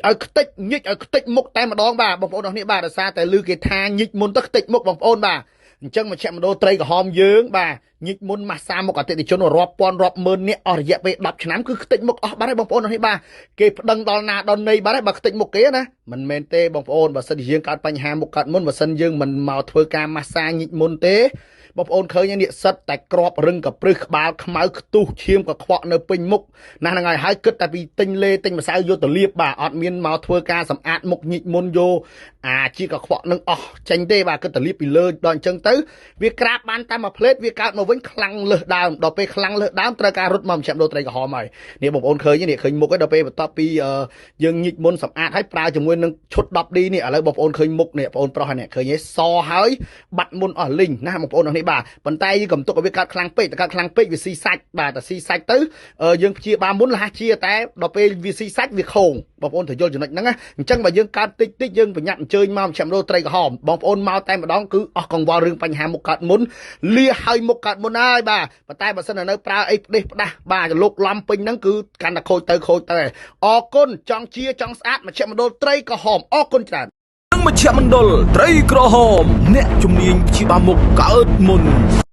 ឲ្យខ្ទេចញិចឲ្យខ្ទេចមុខតែម្ដងបាទបងប្អូនអរនេះបាទដោយសារតែលឺគេថាញិចមុនទៅខ្ទេចមុខបងប្អូនបាទអញ្ចឹងមជ្ឈមណ្ឌលត្រីក្រហមយើងបាទញិចមុនម៉ាស្សាមុខអតិថិជនរាប់ពាន់រាប់ម៉ឺននាក់អស់រយៈពេល10ឆ្នាំគឺខ្ទេចមុខអស់បាត់ហើយបងប្អូនអរនេះបាទគេប្តឹងដល់ណាដល់ណីបាត់ហើយបើខ្ទេចមុខគេណាមិនមែនទេបងប្អូនបើសិនជាយើងកើតបញ្ហាមុខកើតមុនបើសិនយើងមិនមកធ្វើការម៉ាស្សាញិចមុនទេបងប្អូនឃើញនេះសិតតែក្របរឹងកព្រឹសក្បាលខ្មៅខ្ទុះឈាមកខ្វក់នៅពេញមុខណាស់ហ្នឹងហើយគិតតែពីទិញលេទិញម្សៅយកទៅលាបបាទអត់មានមកធ្វើការសម្អាតមុខញិចមុនយកជាកខ្វក់នឹងអស់ចេញទេបាទគិតតែលាបពីលើដល់អញ្ចឹងទៅវាក្រាបបានតែមួយផ្លេតវាកើតមកវិញខ្លាំងលើសដើមដល់ពេលខ្លាំងលើសដើមត្រូវការរត់មកមជ្ឈមណ្ឌលត្រីក្រហមហើយនេះបងប្អូនឃើញនេះឃើញមុខហើយដល់ពេលបន្ទាប់ពីយើងញិចមុនសម្អាតហើយប្រើជាមួយនឹងឈុត 10D នេះឥឡូវបងប្អូនឃើញមុខនេះបងប្អូនប្រុសនេះឃើញទេសហើយបាត់មុនអស់លីងណាបងប្អូននេះបាទប៉ុន្តែយើងកុំទុកឲ្យវាកើតខ្លាំងពេកតែកើតខ្លាំងពេកវាស៊ីសាច់បាទតែស៊ីសាច់ទៅយើងព្យាបាលមុនលះជាតែដល់ពេលវាស៊ីសាច់វាខូងបងប្អូនត្រូវយល់ចំណុចហ្នឹងណាអញ្ចឹងបើយើងកើតតិចតិចយើងប្រញាប់អញ្ជើញមកមជ្ឈមណ្ឌលត្រីក្រហមបងប្អូនមកតែម្ដងគឺអស់កង្វល់រឿងបញ្ហាមុខកើតមុនលាឲ្យមុខកើតមុនហើយបាទប៉ុន្តែបើសិននៅប្រើអីផ្ដេសផ្ដាស់បាទលោកឡំពេញហ្នឹងគឺកាន់តែខូចទៅអរគុណចង់ជាចង់ស្អាតមជ្ឈមណ្ឌលត្រីក្រហមអរគុណច្រើនមជ្ឈមណ្ឌលត្រីក្រហមអ្នកជំនាញព្យាបាលមុខកើតមុន